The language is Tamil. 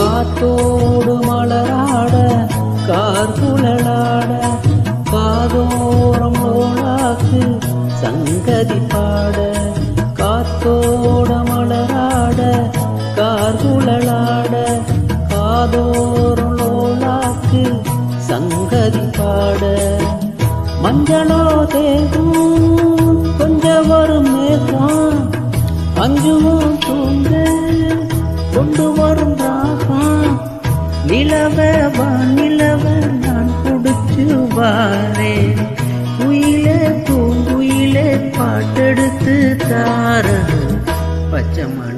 காத்தோடு மலராட கார்குழலாட காதோரம் லோலாக்கு சங்கதி பாட காத்தோட மலராட கார்குழலாட காதோரம் லோலாக்கு சங்கதி பாட மஞ்சளோ தேகும் கொஞ்சம் வரும் மேகம் அஞ்சுவோம் தூங்க கொண்டு வரும் ராகம் நிலவ நிலவ நான் குடிச்சு வாரேன் குயிலே பூங்குயிலே பாட்டெடுத்து தார பச்சை மணி